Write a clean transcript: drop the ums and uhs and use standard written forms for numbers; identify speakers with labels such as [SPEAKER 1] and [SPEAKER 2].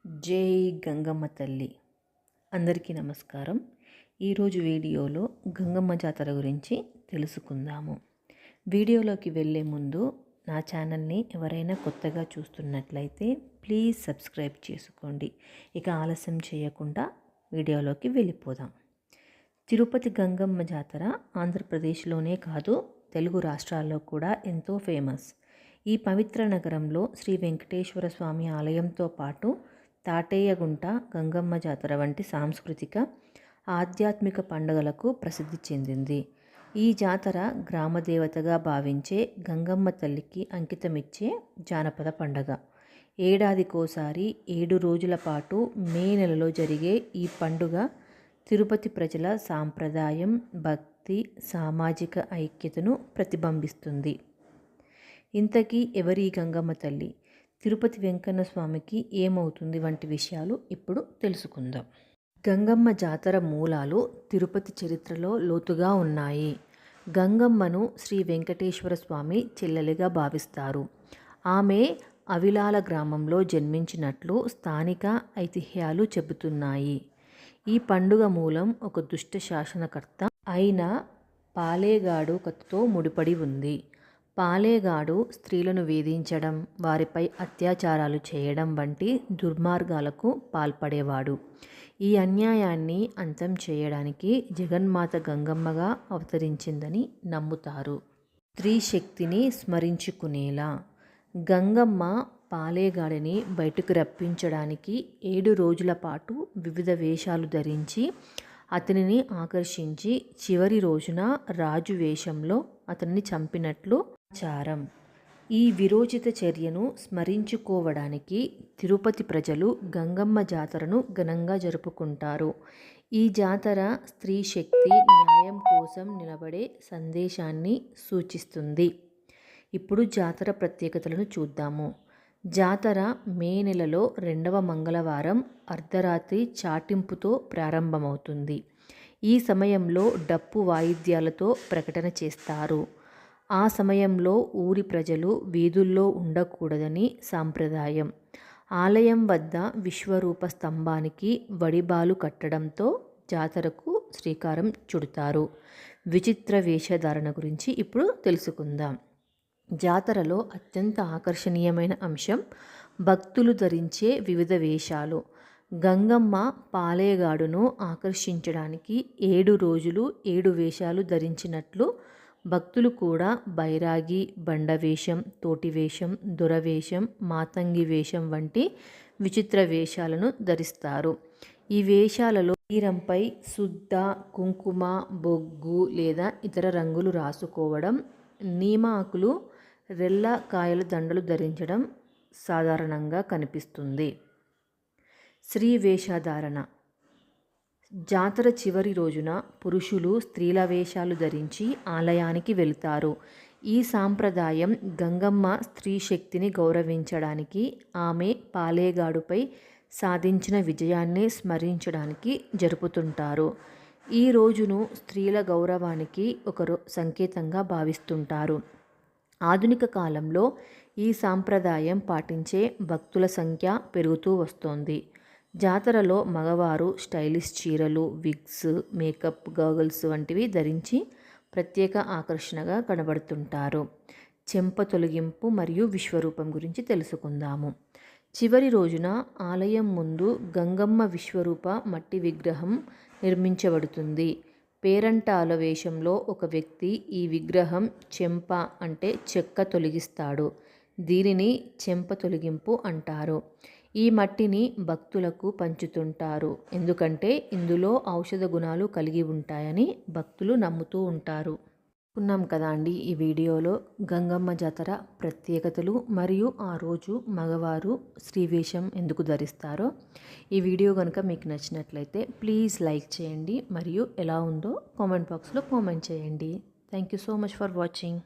[SPEAKER 1] జై గంగమ్మ తల్లి. అందరికీ నమస్కారం. ఈరోజు వీడియోలో గంగమ్మ జాతర గురించి తెలుసుకుందాము. వీడియోలోకి వెళ్ళే ముందు నా ఛానల్ని ఎవరైనా కొత్తగా చూస్తున్నట్లయితే ప్లీజ్ సబ్స్క్రైబ్ చేసుకోండి. ఇక ఆలస్యం చేయకుండా వీడియోలోకి వెళ్ళిపోదాం. తిరుపతి గంగమ్మ జాతర ఆంధ్రప్రదేశ్లోనే కాదు, తెలుగు రాష్ట్రాల్లో కూడా ఎంతో ఫేమస్. ఈ పవిత్ర నగరంలో శ్రీ వెంకటేశ్వర స్వామి ఆలయంతో పాటు తాటేయగుంట గంగమ్మ జాతర వంటి సాంస్కృతిక ఆధ్యాత్మిక పండుగలకు ప్రసిద్ధి చెందింది. ఈ జాతర గ్రామదేవతగా భావించే గంగమ్మ తల్లికి అంకితమిచ్చే జానపద పండుగ. ఏడాదికోసారి 7 రోజుల పాటు మే నెలలో జరిగే ఈ పండుగ తిరుపతి ప్రజల సాంప్రదాయం, భక్తి, సామాజిక ఐక్యతను ప్రతిబింబిస్తుంది. ఇంతకీ ఎవరి గంగమ్మ తల్లి, తిరుపతి వెంకన్న స్వామికి ఏమవుతుంది వంటి విషయాలు ఇప్పుడు తెలుసుకుందాం. గంగమ్మ జాతర మూలాలు తిరుపతి చరిత్రలో లోతుగా ఉన్నాయి. గంగమ్మను శ్రీ వెంకటేశ్వర స్వామి చెల్లెలిగా భావిస్తారు. ఆమె అవిలాల గ్రామంలో జన్మించినట్లు స్థానిక ఐతిహ్యాలు చెబుతున్నాయి. ఈ పండుగ మూలం ఒక దుష్ట శాసనకర్త అయిన పాలేగాడు కథతో ముడిపడి ఉంది. పాలేగాడు స్త్రీలను వేధించడం, వారిపై అత్యాచారాలు చేయడం వంటి దుర్మార్గాలకు పాల్పడేవాడు. ఈ అన్యాయాన్ని అంతం చేయడానికి జగన్మాత గంగమ్మగా అవతరించిందని నమ్ముతారు. స్త్రీ శక్తిని స్మరించుకునేలా గంగమ్మ పాలేగాడిని బయటకు రప్పించడానికి 7 రోజుల పాటు వివిధ వేషాలు ధరించి అతనిని ఆకర్షించి చివరి రోజున రాజు వేషంలో అతన్ని చంపినట్లు ఆచారం. ఈ విరోచిత చర్యను స్మరించుకోవడానికి తిరుపతి ప్రజలు గంగమ్మ జాతరను ఘనంగా జరుపుకుంటారు. ఈ జాతర స్త్రీ శక్తి, న్యాయం కోసం నిలబడే సందేశాన్ని సూచిస్తుంది. ఇప్పుడు జాతర ప్రత్యేకతలను చూద్దాము. జాతర మే నెలలో 2వ మంగళవారం అర్ధరాత్రి చాటింపుతో ప్రారంభమవుతుంది. ఈ సమయంలో డప్పు వాయిద్యాలతో ప్రకటన చేస్తారు. ఆ సమయంలో ఊరి ప్రజలు వీధుల్లో ఉండకూడదని సాంప్రదాయం. ఆలయం వద్ద విశ్వరూప స్తంభానికి వడిబాలు కట్టడంతో జాతరకు శ్రీకారం చుడతారు. విచిత్ర వేషధారణ గురించి ఇప్పుడు తెలుసుకుందాం. జాతరలో అత్యంత ఆకర్షణీయమైన అంశం భక్తులు ధరించే వివిధ వేషాలు. గంగమ్మ పాలేగాడును ఆకర్షించడానికి 7 రోజులు 7 వేషాలు ధరించినట్లు భక్తులు కూడా బైరాగి, బండవేషం, తోటివేషం, దొరవేషం, మాతంగి వేషం వంటి విచిత్ర వేషాలను ధరిస్తారు. ఈ వేషాలలో శరీరంపై శుద్ధ, కుంకుమ, బొగ్గు లేదా ఇతర రంగులు రాసుకోవడం, నీమాకులు, రెల్ల కాయల దండలు ధరించడం సాధారణంగా కనిపిస్తుంది. స్త్రీ వేషధారణ. జాతర చివరి రోజున పురుషులు స్త్రీల వేషాలు ధరించి ఆలయానికి వెళతారు. ఈ సాంప్రదాయం గంగమ్మ స్త్రీ శక్తిని గౌరవించడానికి, ఆమె పాలేగాడుపై సాధించిన విజయాన్ని స్మరించడానికి జరుపుతుంటారు. ఈ రోజును స్త్రీల గౌరవానికి ఒక సంకేతంగా భావిస్తుంటారు. ఆధునిక కాలంలో ఈ సాంప్రదాయం పాటించే భక్తుల సంఖ్య పెరుగుతూ వస్తోంది. జాతరలో మగవారు స్టైలిష్ చీరలు, విగ్స్, మేకప్, గాగుల్స్ వంటివి ధరించి ప్రత్యేక ఆకర్షణగా కనబడుతుంటారు. చెంప తొలగింపు మరియు విశ్వరూపం గురించి తెలుసుకుందాము. చివరి రోజున ఆలయం ముందు గంగమ్మ విశ్వరూప మట్టి విగ్రహం నిర్మించబడుతుంది. పేరంటాల వేషంలో ఒక వ్యక్తి ఈ విగ్రహం చెంప అంటే చెక్క తొలగిస్తాడు. దీనిని చెంప తొలగింపు అంటారు. ఈ మట్టిని భక్తులకు పంచుతుంటారు, ఎందుకంటే ఇందులో ఔషధ గుణాలు కలిగి ఉంటాయని భక్తులు నమ్ముతూ ఉంటారు. ఉన్నాం కదా అండి ఈ వీడియోలో గంగమ్మ జాతర ప్రత్యేకతలు మరియు ఆ రోజు మగవారు స్త్రీవేషం ఎందుకు ధరిస్తారో. ఈ వీడియో కనుక మీకు నచ్చినట్లయితే ప్లీజ్ లైక్ చేయండి మరియు ఎలా ఉందో కామెంట్ బాక్స్లో కామెంట్ చేయండి. Thank you so much for watching.